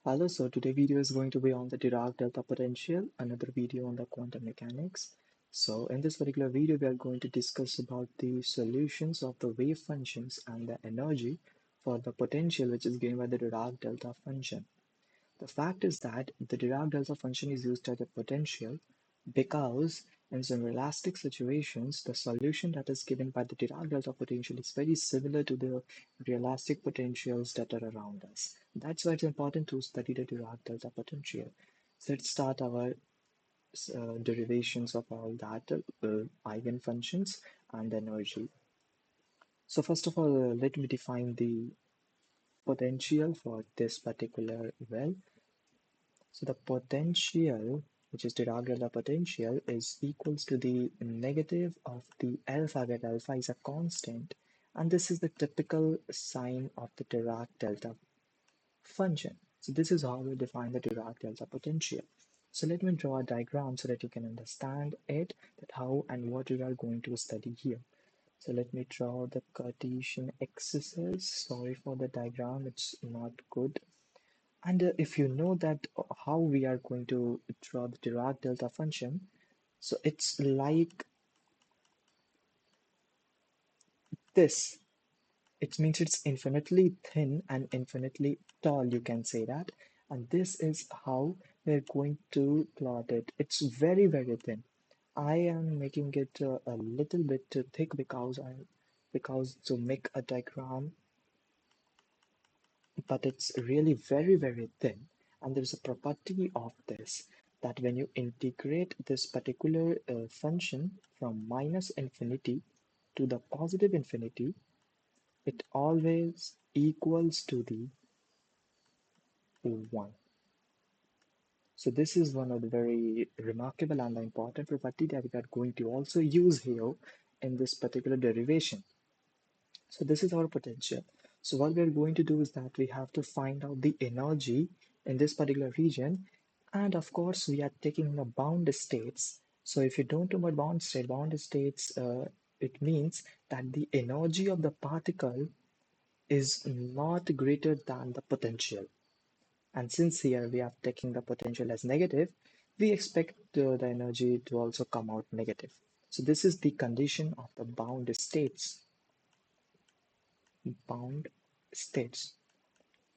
Hello, so today video is going to be on the Dirac Delta potential, another video on the quantum mechanics. So in this particular video, we are going to discuss about the solutions of the wave functions and the energy for the potential which is given by the Dirac Delta function. The fact is that the Dirac Delta function is used as a potential because in some elastic situations, the solution that is given by the Dirac Delta potential is very similar to the realistic potentials that are around us. That's why it's important to study the Dirac Delta potential. So let's start our derivations of all that eigenfunctions and energy. So first of all, let me define the potential for this particular well. So the potential, which is Dirac delta potential, is equals to the negative of the alpha, where alpha is a constant, and this is the typical sign of the Dirac delta function. So this is how we define the Dirac delta potential. So let me draw a diagram so that you can understand it, that how and what we are going to study here. So let me draw the Cartesian exercise. Sorry for the diagram, it's not good. And if you know that how we are going to draw the Dirac delta function, so it's like this. It means it's infinitely thin and infinitely tall, you can say that. And this is how we're going to plot it. It's very, very thin. I am making it a little bit thick because to make a diagram, but it's really very, very thin. And there's a property of this, that when you integrate this particular function from minus infinity to the positive infinity, it always equals to the 1. So this is one of the very remarkable and important property that we are going to also use here in this particular derivation. So this is our potential. So what we're going to do is that we have to find out the energy in this particular region. And of course, we are taking the bound states. So if you don't know about bound states, it means that the energy of the particle is not greater than the potential. And since here we are taking the potential as negative, we expect the energy to also come out negative. So this is the condition of the bound states. Bound states.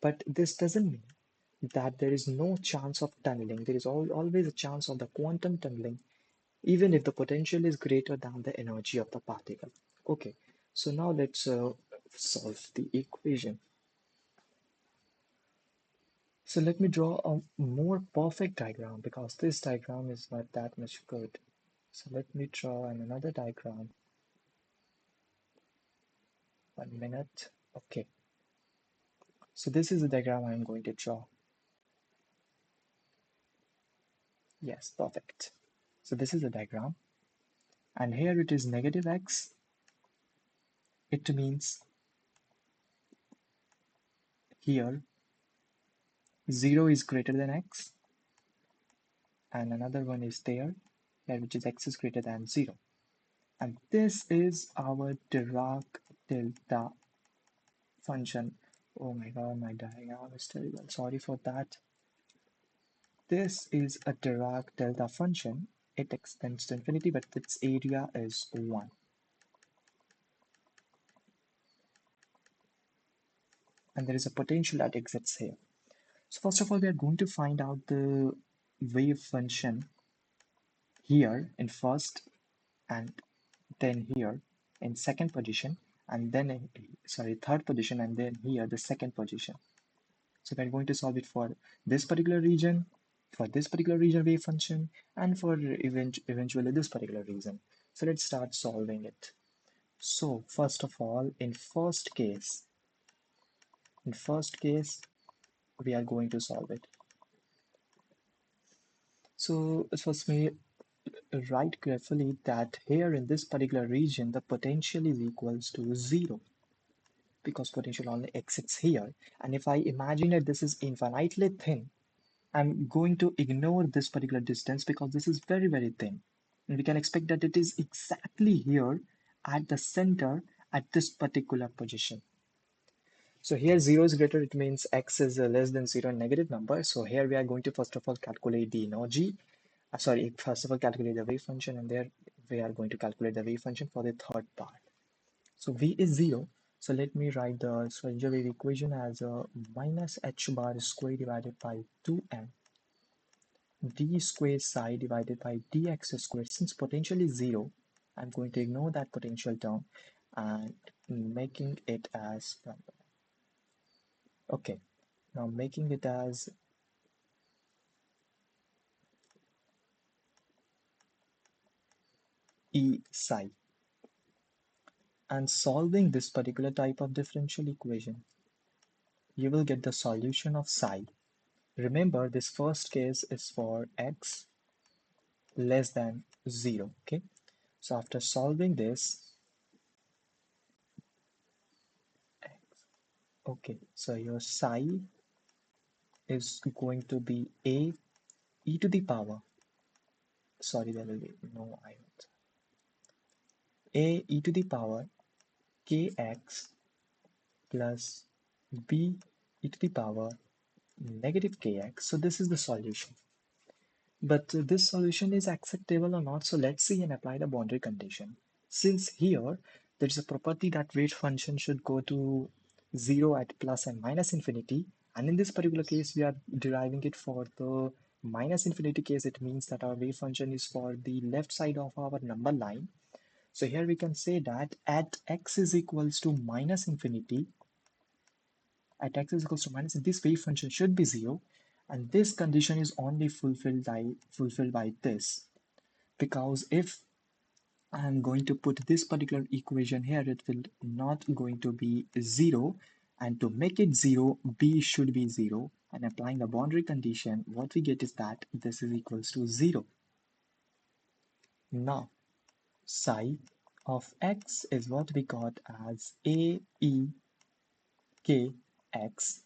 But this doesn't mean that there is no chance of tunneling. There is always a chance of the quantum tunneling, even if the potential is greater than the energy of the particle. Okay, so now let's solve the equation. So let me draw a more perfect diagram because this diagram is not that much good. So let me draw another diagram. 1 minute. Okay. So this is the diagram I'm going to draw. Yes, perfect. So this is the diagram. And here it is negative x. It means here 0 is greater than x. And another one is there, which is x is greater than 0. And this is our Dirac delta function. Oh my god, my diagram is terrible. Sorry for that. This is a Dirac delta function. It extends to infinity, but its area is 1. And there is a potential that exists here. So first of all, we are going to find out the wave function here in first, and then here in second position, and then in, third position, and then here the second position. So we're going to solve it for this particular region, for this particular region wave function, and for eventually this particular region. So let's start solving it. So first of all, in first case, we are going to solve it. So first me write carefully that here in this particular region, the potential is equals to 0 because potential only exists here. And if I imagine that this is infinitely thin, I'm going to ignore this particular distance because this is very, very thin. And we can expect that it is exactly here at the center at this particular position. So here 0 is greater, it means x is less than 0 and negative number. So here we are going to first of all calculate the energy. First of all calculate the wave function, and there we are going to calculate the wave function for the third part. So v is 0. So let me write the Schrödinger wave equation as minus h bar square divided by 2m d square psi divided by dx square. Since potential is 0, I'm going to ignore that potential term and making it as, okay, now making it as E psi, and solving this particular type of differential equation, you will get the solution of psi. Remember, this first case is for x less than 0. Okay, so after solving this, okay, so your psi is going to be a e to the power, sorry, there will be no iota, a e to the power kx plus b e to the power negative kx. So this is the solution. But this solution is acceptable or not, so let's see and apply the boundary condition. Since here there is a property that wave function should go to 0 at plus and minus infinity, and in this particular case we are deriving it for the minus infinity case, it means that our wave function is for the left side of our number line. So here we can say that at x is equals to minus infinity, at x is equals to minus, this wave function should be 0, and this condition is only fulfilled by this, because if I am going to put this particular equation here, it will not going to be 0, and to make it 0, b should be 0, and applying the boundary condition, what we get is that this is equals to 0. Now psi of x is what we got as a e k x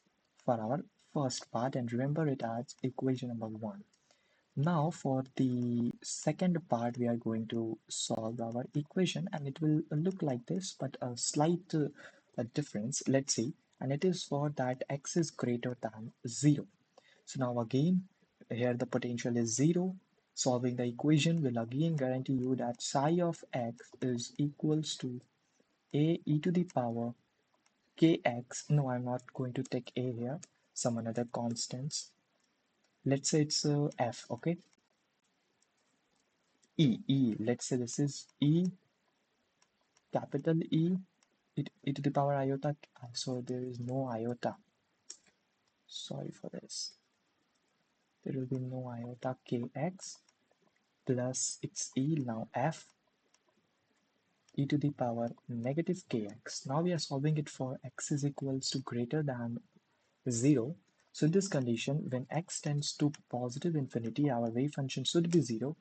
for our first part, and remember it as equation number 1. Now for the second part, we are going to solve our equation, and it will look like this, but a slight difference, let's see, and it is for that x is greater than 0. So now again, here the potential is 0. Solving the equation will again guarantee you that psi of x is equals to a e to the power kx. No, I'm not going to take a here, some another constants. Let's say it's f, okay? Let's say this is capital E to the power iota. So there is no iota. Sorry for this. There will be no iota kx plus its now f e to the power negative kx. Now we are solving it for x is equals to greater than 0. So in this condition, when x tends to positive infinity, our wave function should be 0,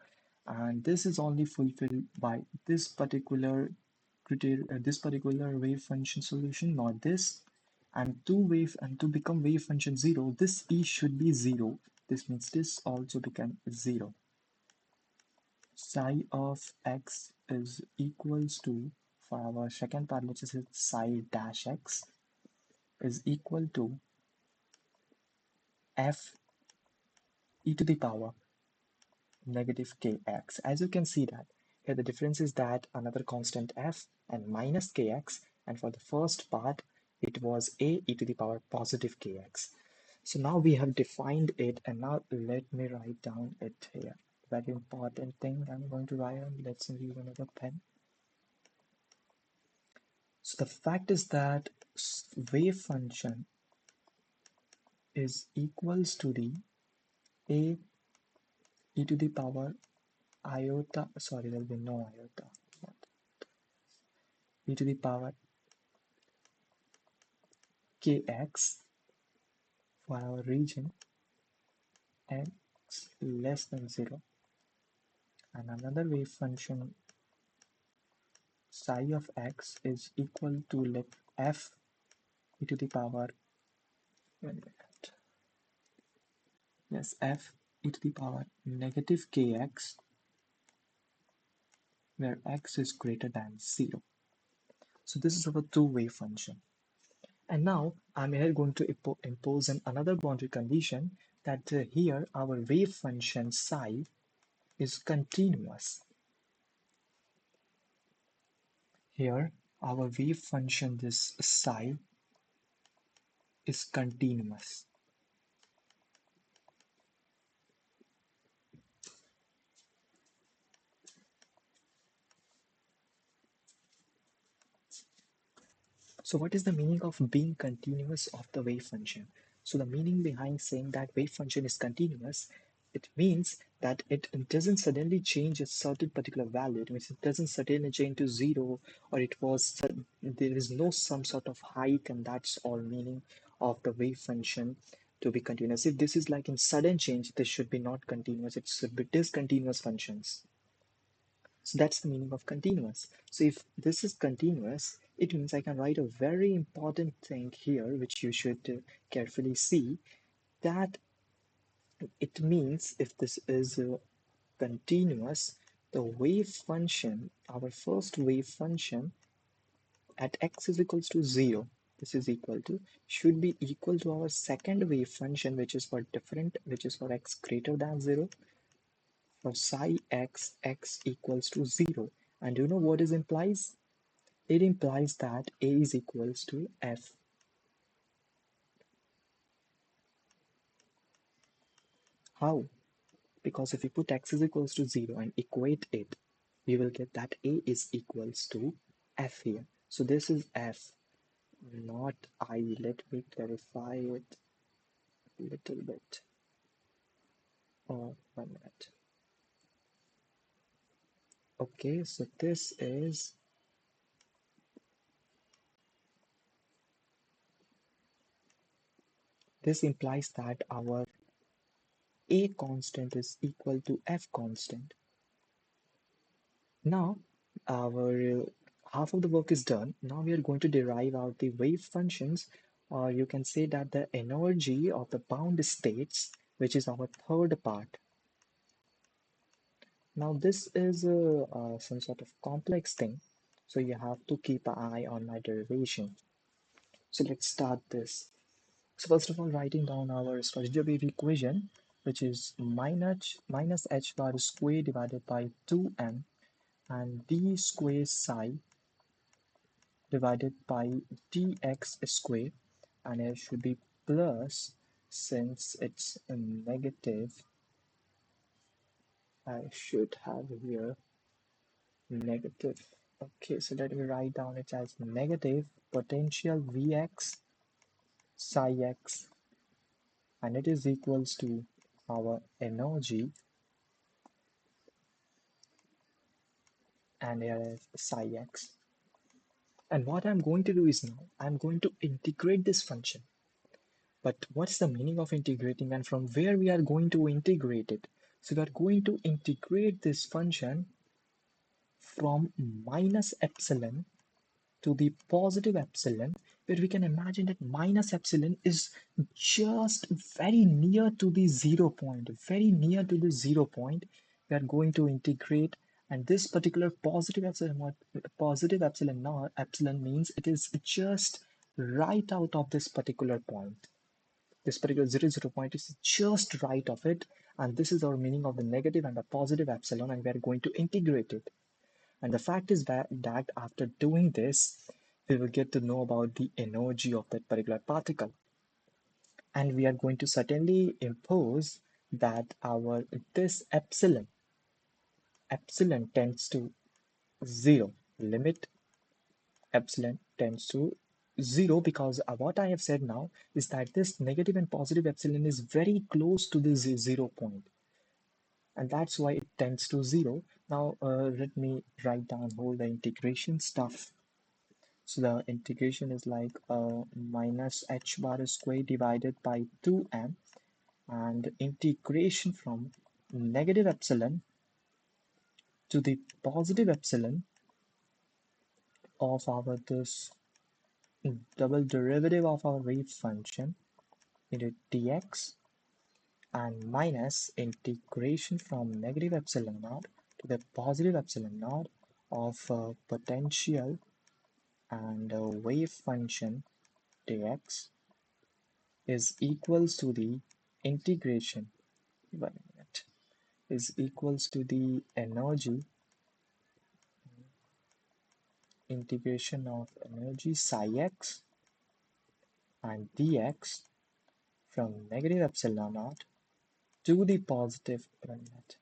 and this is only fulfilled by this particular this particular wave function solution, not this. And to become wave function 0, this e should be 0. This means this also become 0. Psi of x is equals to, for our second part, let's just say psi dash x is equal to f e to the power negative kx. As you can see that here the difference is that another constant f and minus kx, and for the first part it was a e to the power positive kx. So now we have defined it, and now let me write down it here. Very important thing I'm going to write on. Let's use another pen. So the fact is that wave function is equals to the a e to the power iota, sorry, there will be no iota, e to the power kx for our region x less than 0, and another wave function psi of x is equal to let f e to the power, yes, f e to the power negative kx, where x is greater than 0. So this is our two-wave function. And now I'm here going to impose another boundary condition that here our wave function psi is continuous. Here our wave function this psi is continuous. So what is the meaning of being continuous of the wave function? So the meaning behind saying that wave function is continuous, it means that it doesn't suddenly change a certain particular value. It means it doesn't suddenly change to zero, or there is no some sort of hike, and that's all meaning of the wave function to be continuous. If this is like in sudden change, this should be not continuous. It should be discontinuous functions. So that's the meaning of continuous. So if this is continuous, it means I can write a very important thing here, which you should carefully see, that it means if this is continuous, the wave function, our first wave function at x is equals to 0, this is equal to, should be equal to our second wave function, which is for x greater than 0, for psi x equals to 0. And you know what it implies? It implies that A is equals to F. How? Because if we put x is equals to 0 and equate it, we will get that A is equals to F here. So this is F, not I. Let me clarify it a little bit. Oh, 1 minute. Okay, so this implies that our A constant is equal to F constant. Now, our half of the work is done. Now we are going to derive out the wave functions, or you can say that the energy of the bound states, which is our third part. Now this is some sort of complex thing, so you have to keep an eye on my derivation. So let's start this. So first of all, writing down our Schrödinger wave equation, which is minus h bar square divided by 2m and d square psi divided by dx square, and it should be plus, since it's a negative, I should have here negative. Okay, so let me write down it as negative potential Vx psi x, and it is equals to our energy, and here is psi x. And what I'm going to do is now I'm going to integrate this function. But what's the meaning of integrating, and from where we are going to integrate it? So we are going to integrate this function from minus epsilon to the positive epsilon, where we can imagine that minus epsilon is just very near to the 0 point, very near to the 0 point. We are going to integrate, and this particular positive epsilon not epsilon means it is just right out of this particular point. This particular 0 point is just right of it, and this is our meaning of the negative and the positive epsilon, and we are going to integrate it. And the fact is that after doing this, we will get to know about the energy of that particular particle. And we are going to certainly impose that our this epsilon tends to 0, limit epsilon tends to 0, because what I have said now is that this negative and positive epsilon is very close to the 0 point, and that's why it tends to 0. Now let me write down all the integration stuff. So the integration is like minus h bar square divided by 2m, and integration from negative epsilon to the positive epsilon of our this double derivative of our wave function into dx, and minus integration from negative epsilon naught to the positive epsilon naught of potential and wave function dx is equals to the integration, 1 minute, is equals to the energy, integration of energy psi x and dx from negative epsilon naught to the positive, 1 minute,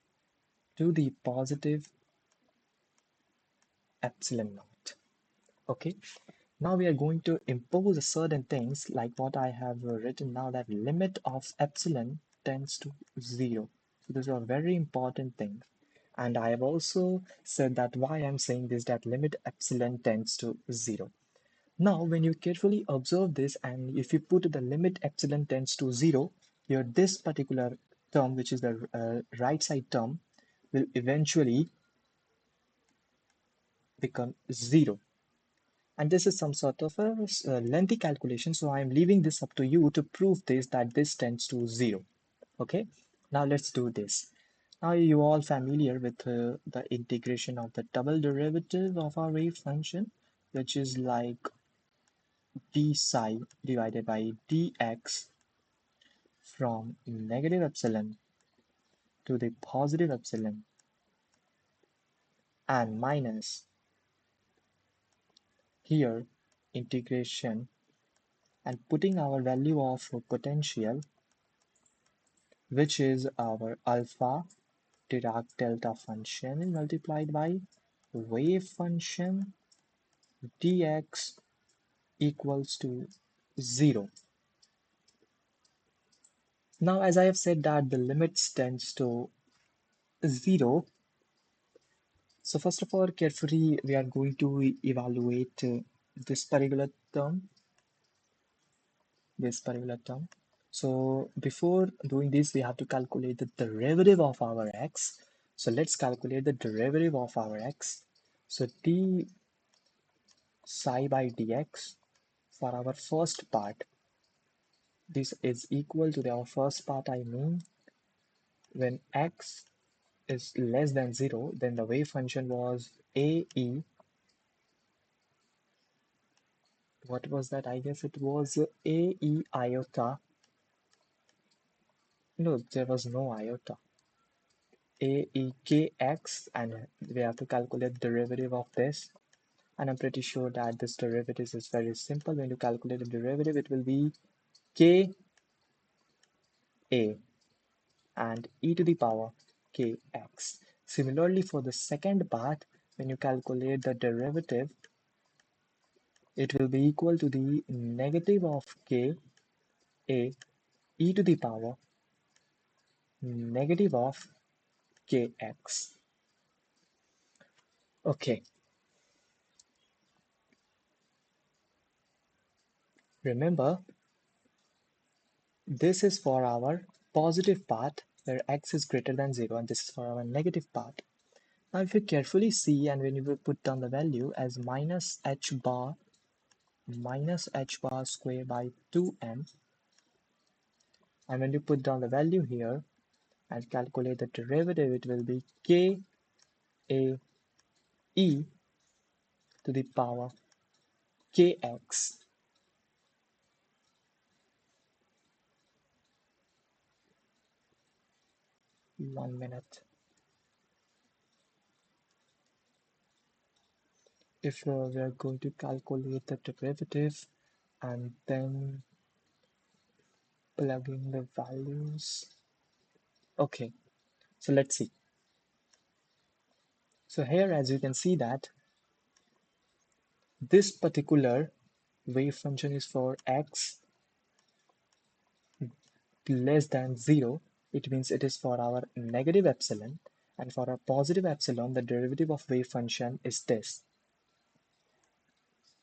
to the positive epsilon naught. Okay, now we are going to impose certain things like what I have written now, that limit of epsilon tends to 0. So these are very important things. And I have also said that why I'm saying this, that limit epsilon tends to 0. Now, when you carefully observe this, and if you put the limit epsilon tends to 0, here this particular term, which is the right side term, will eventually become 0. And this is some sort of a lengthy calculation, so I'm leaving this up to you to prove this, that this tends to 0. Okay, now let's do this. Now you all familiar with the integration of the double derivative of our wave function, which is like d psi divided by dx from negative epsilon to the positive epsilon and minus here integration and putting our value of potential, which is our alpha Dirac delta function multiplied by wave function dx equals to 0. Now, as I have said that the limits tends to 0, so first of all, carefully we are going to evaluate this particular term, this particular term. So before doing this, we have to calculate the derivative of our x. So let's calculate the derivative of our x. So d psi by dx for our first part, this is equal to our first part, I mean when x is less than 0, then the wave function was ae, what was that, I guess it was ae iota, no, there was no iota, aekx, and we have to calculate derivative of this. And I'm pretty sure that this derivative is very simple. When you calculate the derivative, it will be ka and e to the power kx. Similarly, for the second part, when you calculate the derivative, it will be equal to the negative of ka e to the power negative of kx. Okay, remember, this is for our positive part where x is greater than 0, and this is for our negative part. Now, if you carefully see, and when you will put down the value as minus h bar square by 2m, and when you put down the value here and calculate the derivative, it will be ka e to the power kx. 1 minute. If we are going to calculate the derivative and then plug in the values. Okay, so let's see. So here, as you can see, that this particular wave function is for x less than 0. It means it is for our negative epsilon, and for our positive epsilon, the derivative of wave function is this.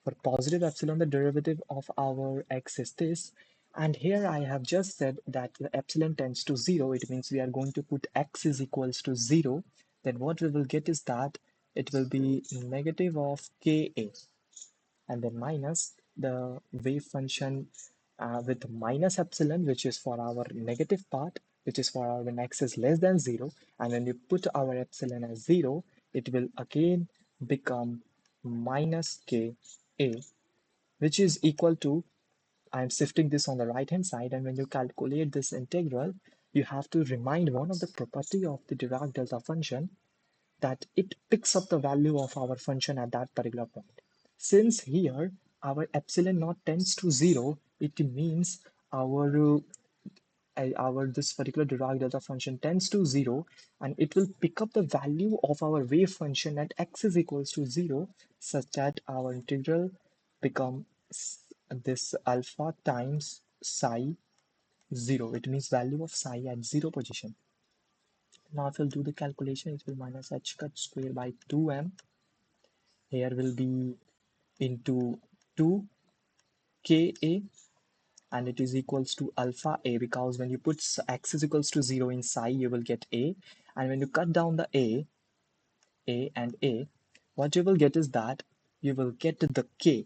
For positive epsilon, the derivative of our x is this. And here I have just said that the epsilon tends to 0. It means we are going to put x is equals to 0. Then what we will get is that it will be negative of ka, and then minus the wave function with minus epsilon, which is for our negative part, which is for our when x is less than 0. And when we put our epsilon as 0, it will again become minus ka, which is equal to I'm shifting this on the right hand side, and when you calculate this integral, you have to remind one of the property of the Dirac delta function, that it picks up the value of our function at that particular point. Since here our epsilon naught tends to 0, it means our this particular Dirac delta function tends to 0, and it will pick up the value of our wave function at x is equals to 0, such that our integral becomes this alpha times psi 0. It means value of psi at 0 position. Now if we'll do the calculation, it will minus h cut square by 2m. Here will be into 2 ka, and it is equals to alpha a, because when you put x is equals to 0 in psi, you will get a, and when you cut down the a and a, what you will get is that you will get the k.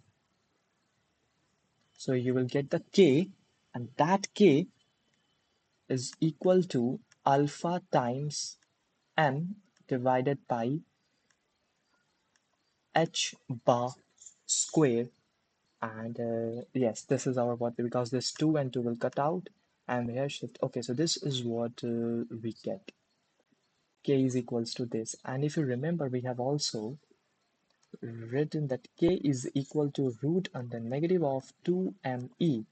So you will get the k, and that k is equal to alpha times m divided by h bar square. And yes, this is our what, because this 2 and 2 will cut out, and here shift. Okay, so this is what we get. K is equals to this, and if you remember, we have also written that k is equal to root under negative of 2me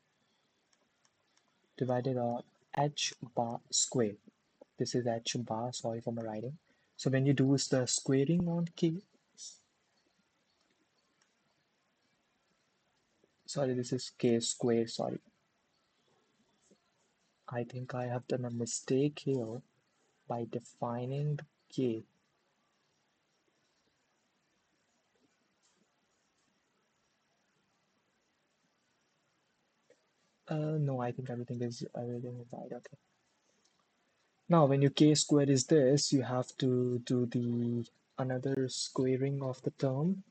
divided on h bar square. This is h bar, sorry for my writing. So when you do the squaring on k, sorry, this is k square, sorry. I think I have done a mistake here by defining k. No, I think everything is right. Okay. Now, when your k square is this, you have to do the another squaring of the term.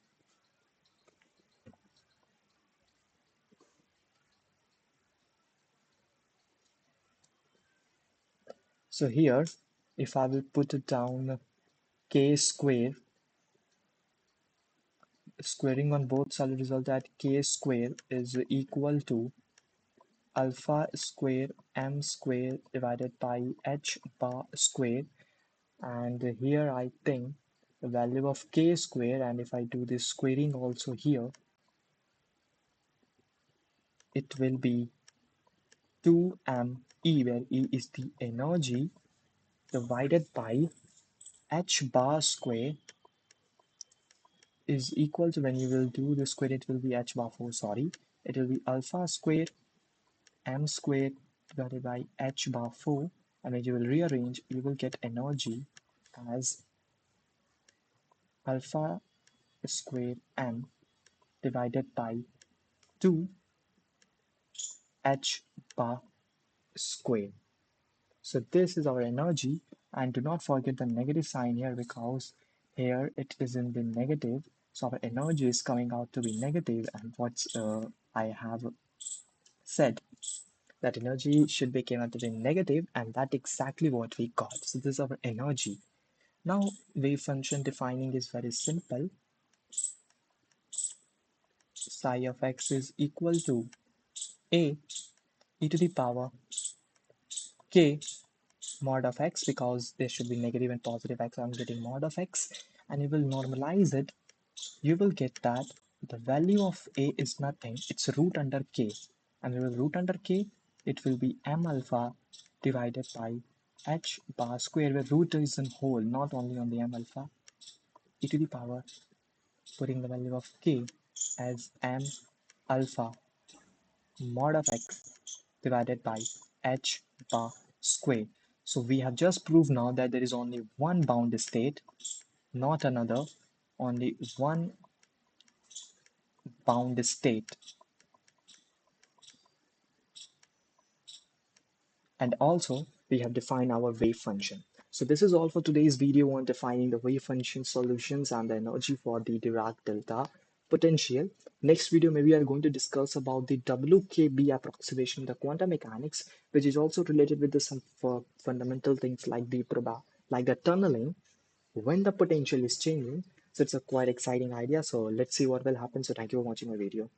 So here, if I will put it down, k square, squaring on both sides will result that k square is equal to alpha square m square divided by h bar square. And here I think the value of k square, and if I do this squaring also here, it will be 2me, where E is the energy, divided by h bar square is equal to, when you will do the square, it will be h bar 4, sorry, it will be alpha square m square divided by h bar 4, and when you will rearrange, you will get energy as alpha square m divided by 2 h bar square. So this is our energy, and do not forget the negative sign here, because here it is in the negative, so our energy is coming out to be negative. And what's I have said that energy should be came out to be negative, and that's exactly what we got. So this is our energy. Now wave function defining is very simple. Psi of x is equal to a e to the power k mod of x, because there should be negative and positive x. I'm getting mod of x, and you will normalize it. You will get that the value of a is nothing, it's root under k, and we will root under k, it will be m alpha divided by h bar square, where root is in whole, not only on the m alpha, e to the power, putting the value of k as m alpha mod of x divided by h bar square. So we have just proved now that there is only one bound state, not another, only one bound state. And also we have defined our wave function. So this is all for today's video on defining the wave function solutions and the energy for the Dirac delta potential. Next video, maybe we are going to discuss about the WKB approximation, the quantum mechanics, which is also related with the some fundamental things like the like the tunneling when the potential is changing. So it's a quite exciting idea. So let's see what will happen. So thank you for watching my video.